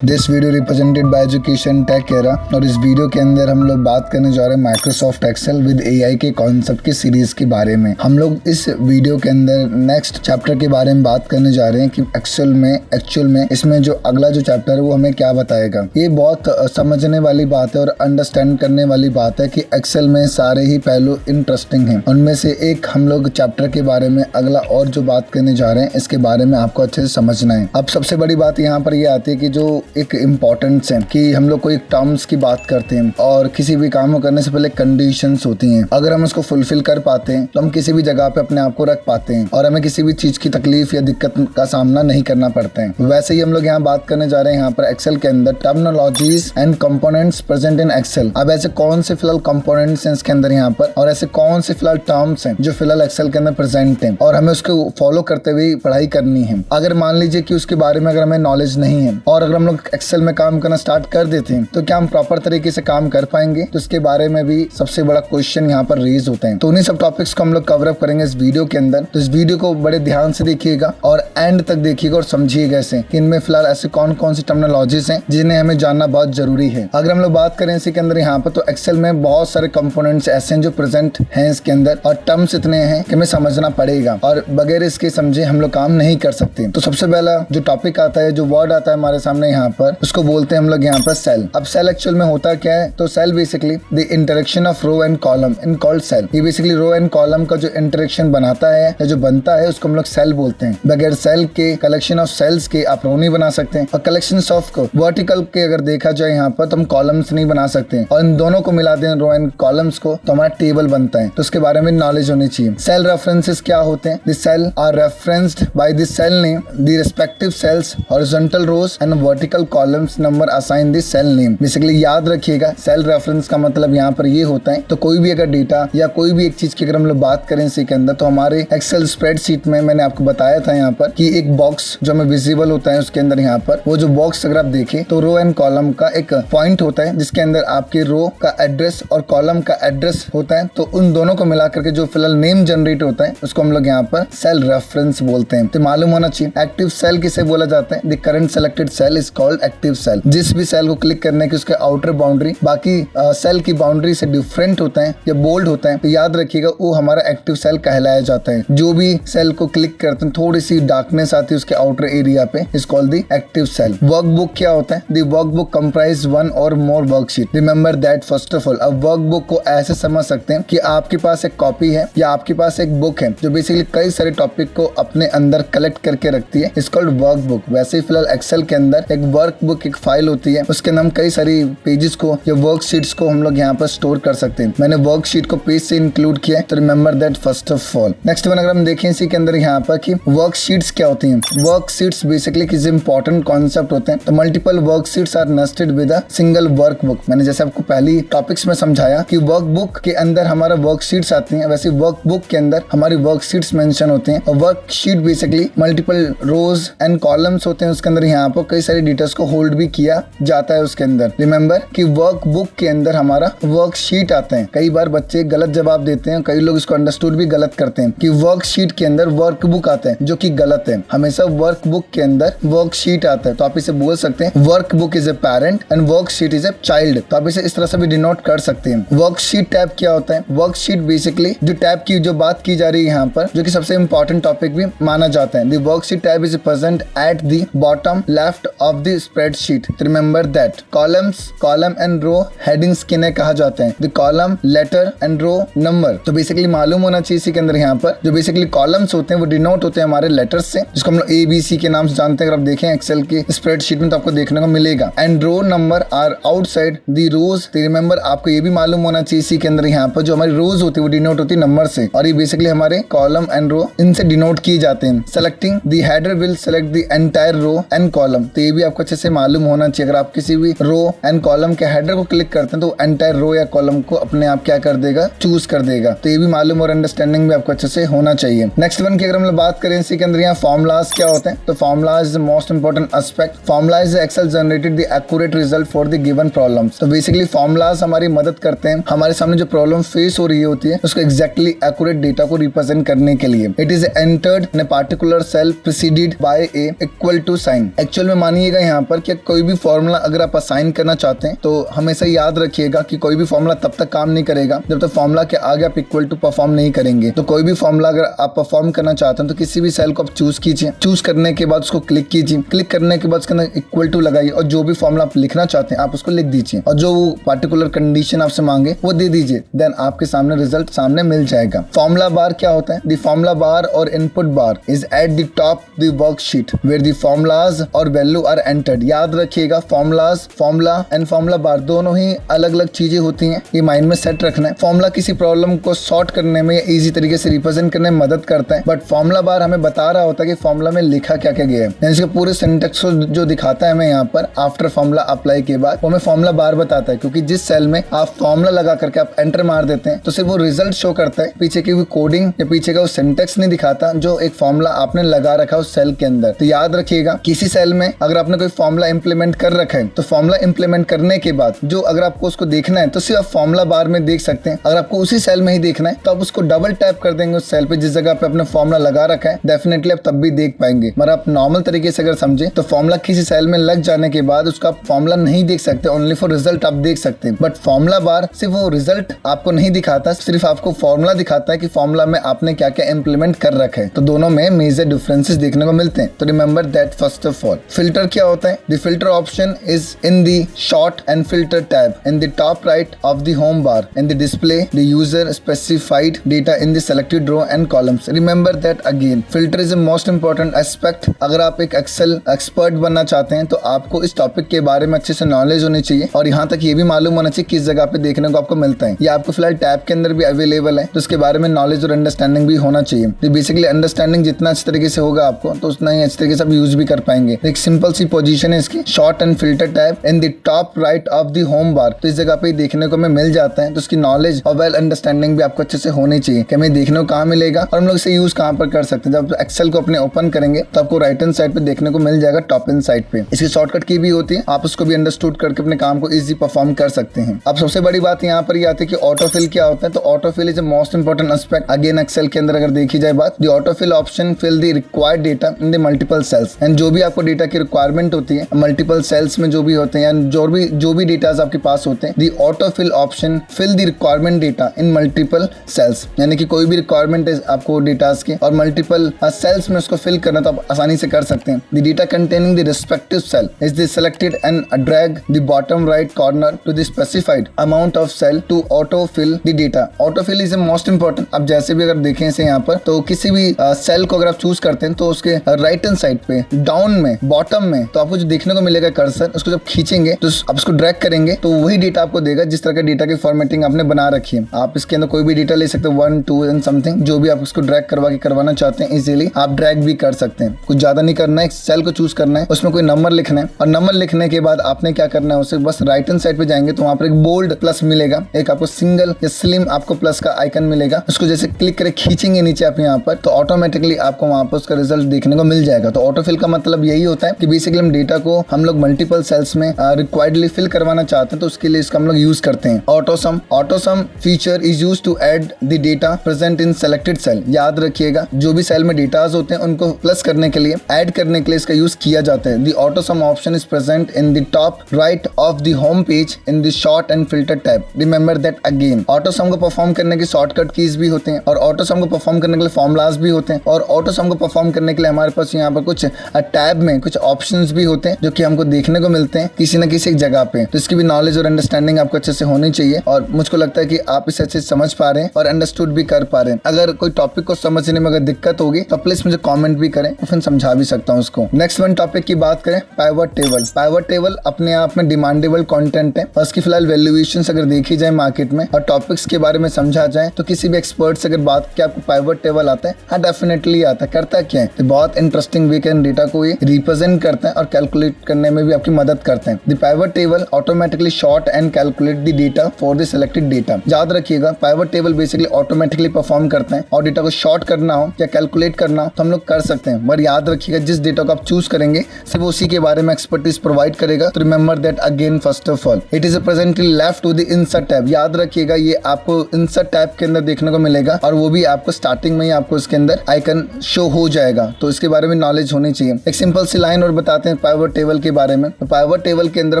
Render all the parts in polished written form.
This video represented by education tech era और इस video के अंदर हम लोग बात करने जा रहे हैं माइक्रोसॉफ्ट एक्सेल विद एआई के कॉन्सेप्ट की सीरीज के बारे में। हम लोग इस वीडियो के अंदर नेक्स्ट चैप्टर के बारे में बात करने जा रहे हैं कि एक्चुअल में इसमें जो अगला जो चैप्टर है वो हमें क्या बताएगा। ये बहुत समझने वाली बात है और अंडरस्टैंड करने वाली बात है कि एक्सेल में सारे ही पहलू इंटरेस्टिंग हैं। उनमें से एक हम लोग चैप्टर के बारे में अगला और जो बात करने जा रहे हैं इसके बारे में आपको अच्छे से समझना है। अब सबसे बड़ी बात यहाँ पर ये आती है कि जो एक इम्पोर्टेंस है कि हम लोग कोई टर्म्स की बात करते हैं और किसी भी काम को करने से पहले कंडीशंस होती हैं। अगर हम उसको फुलफिल कर पाते हैं तो हम किसी भी जगह पे अपने आप को रख पाते हैं और हमें किसी भी चीज की तकलीफ या दिक्कत का सामना नहीं करना पड़ता है। वैसे ही हम लोग यहाँ बात करने जा रहे हैं यहाँ पर एक्सेल के अंदर terminologies and components present in Excel. अब ऐसे कौन से फिलहाल कंपोनेंट्स हैं इसके अंदर यहाँ पर और ऐसे कौन से फिलहाल टर्म्स हैं जो फिलहाल एक्सेल के अंदर प्रेजेंट हैं और हमें उसको फॉलो करते हुए पढ़ाई करनी है। अगर मान लीजिए कि उसके बारे में अगर हमें नॉलेज नहीं है और अगर हम लोग एक्सेल में काम करना स्टार्ट कर देते हैं तो क्या हम प्रॉपर तरीके से काम कर पाएंगे? तो इसके बारे में भी सबसे बड़ा क्वेश्चन यहाँ पर रेज होते हैं। तो उन्हीं सब टॉपिक्स को हम लोग कवर अप करेंगे इस वीडियो के अंदर। तो इस वीडियो को बड़े ध्यान से देखिएगा और एंड तक देखिएगा और समझिएगा ऐसे कि इनमें फिलहाल ऐसे कौन कौन सी टर्मिनोलॉजीज हैं जिन्हें हमें जानना बहुत जरूरी है। अगर हम लोग बात करें इसी के अंदर यहाँ पर तो एक्सेल में बहुत सारे कंपोनेंट्स ऐसे हैं जो प्रेजेंट हैं इसके अंदर और टर्म्स इतने हैं कि हमें समझना पड़ेगा और बगैर इसके समझे हम लोग काम नहीं कर सकते। तो सबसे पहला जो टॉपिक आता है, जो वर्ड आता है हमारे सामने यहाँ पर, उसको बोलते हैं हम लोग यहाँ पर सेल। अब सेल एक्चुअल में होता क्या है? तो cell basically the interaction of row and column in called cell. ये बेसिकली रो एंड कॉलम का जो इंटरेक्शन बनाता है या जो बनता है उसको हम लोग सेल बोलते हैं। बगैर सेल के कलेक्शन ऑफ सेल्स के आप रो नहीं बना सकते और कलेक्शन ऑफ को वर्टिकल के अगर देखा जाए यहाँ पर तो हम कॉलम्स नहीं बना सकते और इन दोनों को मिला दें रो एंड कॉलम्स को तो हमारा टेबल बनता है। तो उसके बारे में नॉलेज होनी चाहिए। सेल रेफरेंसेस क्या होते हैं? The cell are referenced by the cell name, the respective cells, horizontal rows and vertical columns number assign the cell name. Basically याद रखिएगा सेल रेफरेंस का मतलब यहाँ पर ये होता है। तो कोई भी अगर डेटा या कोई भी एक चीज की अगर हम लोग बात करें इसी के अंदर तो हमारे एक्सेल स्प्रेडशीट में मैंने आपको बताया था यहाँ पर कि एक बॉक्स जो हमें विजिबल होता है उसके अंदर यहाँ पर वो जो बॉक्स अगर आप देखें तो रो एंड कॉलम का एक पॉइंट होता है जिसके अंदर आपके रो का एड्रेस और कॉलम का एड्रेस होता है। तो उन दोनों को मिला करके जो फिलहाल नेम जनरेट होता है उसको हम लोग यहाँ पर सेल रेफरेंस बोलते हैं। तो मालूम होना चाहिए एक्टिव सेल किसे बोला जाता है? The current selected cell is called active cell. जिस भी सेल को क्लिक करने की उसके आउटर बाउंड्री बाकी सेल की बाउंड्री से डिफरेंट होता है या बोल्ड होता है तो याद रखिएगा वो हमारा एक्टिव सेल कहलाया जाता है। जो भी सेल को क्लिक करते हैं थोड़ी सी डार्कनेस आती है उसके आउटर एरिया पे is called the active cell. Workbook क्या होता है? द वर्कबुक कंप्राइज वन और more worksheet. Remember that first of all. अब वर्कबुक को ऐसे समझ सकते हैं कि आपके पास एक कॉपी है या आपके पास एक बुक है जो बेसिकली कई सारे टॉपिक को अपने अंदर कलेक्ट करके रखती है, इज कॉल्ड वर्कबुक। वैसे ही फिलहाल एक्सेल के अंदर एक वर्कबुक एक फाइल होती है उसके अंदर हम कई सारी पेजेस को या वर्कशीट्स को हम लोग यहाँ पर स्टोर कर सकते हैं। मैंने वर्कशीट को पेज से इंक्लूड किया है तो remember that first of all. Next one अगर हम देखें इसी के अंदर यहाँ पर कि वर्कशीट्स क्या होती हैं। वर्कशीट्स बेसिकली किसी इंपॉर्टेंट कॉन्सेप्ट होते हैं। तो multiple worksheets are nested with a single workbook. मैंने जैसे आपको पहली टॉपिक्स में समझाया कि वर्कबुक के अंदर हमारा वर्कशीट्स आती हैं, वैसे वर्कबुक के अंदर हमारी वर्कशीट्स मेंशन होती हैं और worksheet basically multiple rows and columns होते हैं। उसके अंदर यहाँ पर कई सारी डिटेल्स को होल्ड भी किया जाता है उसके अंदर। रिमेंबर कि वर्कबुक के अंदर हमारा वर्कशीट आता है। कई बार बच्चे गलत जवाब देते हैं, कई लोग इसको अंडरस्टूड भी गलत करते हैं कि वर्कशीट के अंदर वर्कबुक आता है जो कि गलत है। हमेशा वर्कबुक के अंदर वर्कशीट आता है। तो आप इसे बोल सकते हैं workbook is a parent and worksheet is a child. तो आप इसे इस तरह से भी डिनोट कर सकते हैं। वर्कशीट टैब क्या होता है? वर्कशीट बेसिकली जो टैब की जो बात की जा रही है यहाँ पर जो कि सबसे इंपॉर्टेंट टॉपिक भी माना जाता है। The worksheet tab is present at the bottom left of the spreadsheet. Remember that column and row headings किन्हें कहा जाते हैं? The column, letter and row number. तो बेसिकली मालूम होना चाहिए इसी के अंदर यहाँ पर जो बेसिकली कॉलम्स होते हैं वो डिनोट होते हैं हमारे लेटर्स से जिसको हम लोग ABC के नाम से जानते हैं। अगर आप देखें एक्सेल की स्प्रेडशीट में तो आपको देखने को मिलेगा। And row number are outside the rows. Remember आपको ये भी मालूम होना चाहिए इसी के अंदर यहाँ पर जो हमारी रोज होती है वो डिनोट होती है नंबर से और ये बेसिकली हमारे कॉलम एंड रो इनसे डिनोट किए जाते हैं। Selecting the header will select the entire row and column. तो ये भी आपको अच्छे से मालूम होना चाहिए। अगर आप किसी भी रो एंड कॉलम के हेडर को क्लिक करते हैं तो एंटायर रो या कॉलम को अपने आप क्या कर देगा? चूज कर देगा। तो ये भी मालूम और अंडरस्टैंडिंग भी आपको अच्छे से होना चाहिए। नेक्स्ट वन की अगर हम लोग बात करें इसी के अंदर यहाँ फॉर्मुलाज क्या होते हैं? तो formula is the most important aspect. Formula is Excel generated the accurate result for the given problems. तो बेसिकली फॉर्मुलाज हमारी मदद करते हैं हमारे सामने जो प्रॉब्लम फेस हो रही होती है उसको एक्जैक्टली एक्यूरेट डेटा को रिप्रेजेंट करने के लिए। It is entered in a particular cell preceded by a equal to sign. Actual में मानिएगा यहाँ पर कि कोई भी फॉर्मूला अगर आप असाइन करना चाहते हैं तो हमेशा याद रखिएगा कि कोई भी फॉर्मूला तब तक काम नहीं करेगा जब तक फॉर्मूला के आगे आप इक्वल टू परफॉर्म नहीं करेंगे। तो कोई भी फॉर्मूला अगर आप परफॉर्म करना चाहते हैं तो किसी भी सेल को आप चूज कीजिए, चूज करने के बाद उसको क्लिक कीजिए, क्लिक करने के बाद उसके अंदर इक्वल टू लगाइए और जो भी फॉर्मूला आप लिखना चाहते हैं आप उसको लिख दीजिए और जो पर्टिकुलर कंडीशन आपसे मांगे वो दे दीजिए। देन आपके सामने रिजल्ट सामने मिल जाएगा। फॉर्मूला बार क्या होता है? द फॉर्मूला बार और input bar is at the top the worksheet where the formulas और वैल्यू आर एंटर्ड। याद रखिएगा फॉर्मूला एंड फॉर्मूला बार दोनों ही अलग अलग चीजें होती हैं, ये माइंड में सेट रखना है। फॉर्मूला किसी प्रॉब्लम को सॉर्ट करने में इजी तरीके से रिप्रेजेंट करने में मदद करता है, बट फॉर्मूला बार हमें बता रहा होता है कि फॉर्मूला में लिखा क्या क्या गया है, यानी इसके पूरे सिंटेक्स जो दिखाता है हमें यहाँ पर आफ्टर फॉर्मूला अप्लाई के बाद वो हमें फॉर्मूला बार बताता है। क्योंकि जिस सेल में आप फॉर्मूला लगा करके आप एंटर मार देते हैं तो सिर्फ वो रिजल्ट शो करता है, पीछे की कोडिंग या पीछे का वो सिंटेक्स नहीं दिखाता जो एक फॉर्मूला आपने लगा रखा उस सेल के अंदर। तो याद रखिएगा किसी सेल में अगर आपने कोई फॉर्मूला इंप्लीमेंट कर रखा है तो फॉर्मूला इंप्लीमेंट करने के बाद जो अगर आपको उसको देखना है तो सिर्फ आप फॉर्मूला बार में देख सकते हैं। अगर आपको उसी सेल में ही देखना है तो आप उसको डबल टैप कर देंगे उस सेल पे जिस जगह पे आपने फॉर्मूला लगा रखा है, डेफिनेटली आप तब भी देख पाएंगे। मगर आप नॉर्मल तरीके से अगर समझे तो फॉर्मूला किसी सेल में लग जाने के बाद उसका फॉर्मूला नहीं देख सकते, ओनली फॉर रिजल्ट आप देख सकते हैं। बट फॉर्मूला बार सिर्फ वो रिजल्ट आपको नहीं दिखाता, सिर्फ आपको फॉर्मूला दिखाता है कि फॉर्मूला में आपने क्या क्या इंप्लीमेंट कर रखा है। तो दोनों में मेजर डिफरेंसेस देखने को मिलते हैं। तो remember that first of all. Filter क्या होता है? The filter option is in the sort and filter tab in the top right of the home bar in the display the user specified data in the selected row and columns. Remember that again, filter is the most important aspect. अगर आप एक Excel expert बनना चाहते हैं तो आपको इस topic के बारे में अच्छे से नॉलेज होनी चाहिए और यहाँ तक ये भी मालूम होना चाहिए किस जगह पे देखने को आपको मिलता है। ये आपको फिलहाल टैब के अंदर भी अवेलेबल है तो उसके बारे में नॉलेज और अंडरस्टैंडिंग भी होना चाहिए। तो बेसिकली अंडरस्टैंडिंग जितना अच्छे तरीके से होगा आपको तो उतना ही अच्छे तरीके से आप यूज भी कर पाएंगे। एक सिंपल सी पोजीशन है इसकी, sort and filter tab in the top right of the home bar. तो इस जगह पे देखने को हमें मिल जाता है तो उसकी नॉलेज और वेल अंडरस्टैंडिंग भी आपको अच्छे से होनी चाहिए कि हमें देखने को कहाँ मिलेगा और हम लोग इसे यूज कहाँ पर कर सकते हैं। जब एक्सेल को अपने ओपन करेंगे तो आपको राइट हैंड साइड पे देखने को मिल जाएगा टॉप हैंड साइड पे। इसकी शॉर्टकट की भी होती है, आप उसको भी अंडरस्टूड करके अपने काम को इजी परफॉर्म कर सकते हैं। अब सबसे बड़ी बात यहाँ पर ये आती है कि ऑटोफिल क्या होता है। तो autofill is a most important aspect again Excel के अंदर अगर देखी जाए बात। The autofill option fill the required data in the multiple cells and जो भी आपको डेटा की रिक्वायरमेंट होती है मल्टीपल सेल्स में जो भी होते हैं जो भी डेटा आपके पास होते हैं, the autofill option fill the requirement data in multiple cells. यानी कि कोई भी रिक्वायरमेंट है आपको डेटास की और मल्टीपल सेल्स में उसको फिल करना तो आप आसानी से कर सकते हैं। The data containing the respective cell is the selected and drag the bottom right corner to the specified amount of cell to autofill the data. Autofill is most important. अब जैसे भी अगर देखें इसे यहाँ पर तो किसी भी सेल को अगर आप चूज करते हैं तो उसके राइट हैंड साइड पे डाउन में बॉटम में तो आपको जो देखने को मिलेगा कर्सर, उसको जब खींचेंगे तो आप उसको ड्रैग करेंगे तो वही डेटा आपको देगा जिस तरह का डेटा की फॉर्मेटिंग आपने बना रखी है। आप इसके अंदर कोई भी डेटा ले सकते हैं 1 2 एंड समथिंग, जो भी आप उसको ड्रैग करवाना चाहते हैं इजीली आप ड्रैग भी कर सकते हैं। कुछ ज्यादा नहीं करना है, एक सेल को चूज करना है, उसमें कोई नंबर लिखना है और नंबर लिखने के बाद आपने क्या करना है, उसे बस राइट हैंड साइड पे जाएंगे तो वहां पर एक बोल्ड प्लस मिलेगा, एक आपको सिंगल या स्लिम आपको प्लस का आइकन मिलेगा। उसको जैसे क्लिक करके खींचेंगे नीचे आप यहाँ पर तो ऑटोमेटिकली आपको वहां पर उसका रिजल्ट देखने को मिल जाएगा। तो ऑटोफिल का मतलब यही होता है कि बेसिकली हम डेटा को हम लोग मल्टीपल सेल्स में रिक्वायर्डली फिल करवाना चाहते हैं तो उसके लिए इसका हम लोग यूज करते हैं। Autosum feature is used to add the data present in selected cell. याद रखिएगा जो भी सेल में डेटाज होते हैं उनको प्लस करने के लिए ऐड करने के लिए इसका यूज किया जाता है। The AutoSum option is present in the top right of the home page in the sort and filter tab. Remember that again, AutoSum को परफॉर्म करने की शॉर्टकट कीज भी होते हैं और ऑटोसम को परफॉर्म करने के लिए फॉर्मुलाज भी होते हैं और ऑटोसम को परफॉर्म करने के लिए हमारे पास यहाँ पर कुछ टैब में कुछ ऑप्शंस भी होते हैं जो कि हमको देखने को मिलते हैं किसी न किसी एक जगह पे। तो इसकी भी नॉलेज और अंडरस्टैंडिंग आपको अच्छे से होनी चाहिए और मुझको लगता है कि आप इसे अच्छे से समझ पा रहे हैं और अंडरस्टूड भी कर पा रहे हैं। अगर कोई टॉपिक को समझने में अगर दिक्कत होगी तो प्लीज मुझे कमेंट भी करें तो फिर समझा भी सकता हूँ उसको। नेक्स्ट वन टॉपिक की बात करें, पाइवट टेबल। पाइवट टेबल अपने आप में डिमांडेबल कंटेंट है और इसकी फिलहाल वैल्यूएशन अगर देखी जाए मार्केट में और टॉपिक्स के बारे में समझा जाए तो किसी भी एक्सपर्ट से अगर बात की आपको पाइवट टेबल आता है, हाँ डेफिनेटली आता है। करता क्या है तो बहुत इंटरेस्टिंग वे के डेटा को ये रिप्रेजेंट करता है और कैलकुलेट करने में भी आपकी मदद करते हैं। The pivot table automatically short and calculate the data for the selected data. याद रखिएगा pivot table basically automatically perform करते हैं और डेटा को शॉर्ट करना हो या कैलकुलेट करना हो तो हम लोग कर सकते हैं। पर याद रखिएगा जिस डेटा को आप चूज करेंगे सिर्फ उसी के बारे में एक्सपर्टीज प्रोवाइड करेगा। तो remember that again first of all it is presently left to the insert tab. याद रखिएगा ये आपको इंसर्ट टैब के अंदर देखने को मिलेगा और वो भी आपको स्टार्टिंग में ही आपको इसके अंदर आइकन शो हो जाएगा। तो इसके बारे में नॉलेज होनी चाहिए। एक सिंपल सी लाइन और बताते हैं पाइवट टेबल के बारे में। तो पाइवट टेबल के अंदर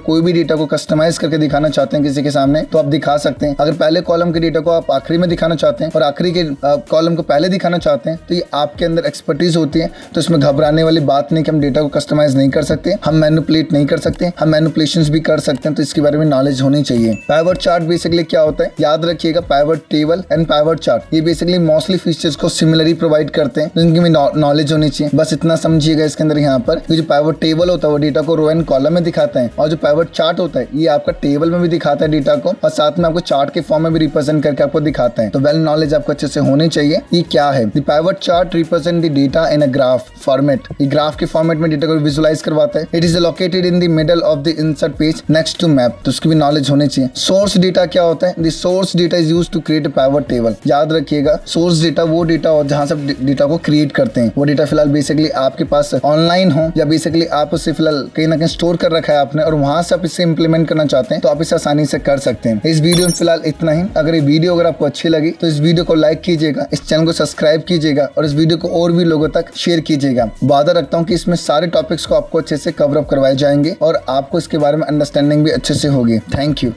कोई भी डेटा को कस्टमाइज करके दिखाना चाहते हैं किसी के सामने तो आप दिखा सकते हैं। अगर पहले कॉलम के डेटा को आप आखिरी में दिखाना चाहते हैं और आखिरी के कॉलम को पहले दिखाना चाहते हैं तो ये आपके अंदर एक्सपर्टीज होती है। तो इसमें घबराने वाली बात नहीं कि हम डेटा को कस्टमाइज नहीं कर सकते, हम मैनिपुलेट नहीं कर सकते, हम मैनिपुलेशंस भी कर सकते हैं। तो इसके बारे में नॉलेज होनी चाहिए। पाइवट चार्ट बेसिकली क्या होता है, याद रखिएगा, pivot table and pivot chart ये बेसिकली मोस्टली फीचर्स को सिमिलरली प्रोवाइड करते हैं, जिनकी भी नॉलेज होनी चाहिए। बस इतना समझिएगा इसके अंदर। यहाँ पर जो पाइवट टेबल होता है वो डेटा को रो एंड कॉलम में दिखाता है, और जो पाइवट चार्ट होता है ये आपका टेबल में भी दिखाता है डेटा को, और साथ में आपको चार्ट के फॉर्म में भी रिप्रेजेंट करके आपको दिखाता है। तो वेल नॉलेज आपको अच्छे से होनी चाहिए। ये क्या है, the pivot chart represent the data in a graph format. ये ग्राफ के फॉर्मेट में डेटा को विजुअलाइज करवाता है। It is located in the middle of the insert page next to map. तो उसकी भी नॉलेज होनी चाहिए। सोर्स डेटा क्या होता है, the source data is used to create a pivot table. याद रखिएगा, सोर्स डेटा वो डेटा हो जहां से डेटा को क्रिएट करते हैं। वो डेटा फिलहाल बेसिकली आपके पास ऑनलाइन हो या बेसिकली आप उसे फिलहाल कहीं ना कहीं स्टोर कर रखा है आपने, और वहां से आप इसे इंप्लीमेंट करना चाहते हैं तो आप इसे आसानी से कर सकते हैं। इस वीडियो में फिलहाल इतना ही। अगर ये वीडियो अगर आपको अच्छी लगी तो इस वीडियो को लाइक कीजिएगा, इस चैनल को सब्सक्राइब कीजिएगा और इस वीडियो को और भी लोगों तक शेयर कीजिएगा। वादा रखता हूँ कि इसमें सारे टॉपिक्स को आपको अच्छे से कवर अप करवाए जाएंगे और आपको इसके बारे में अंडरस्टैंडिंग भी अच्छे से होगी। Thank you.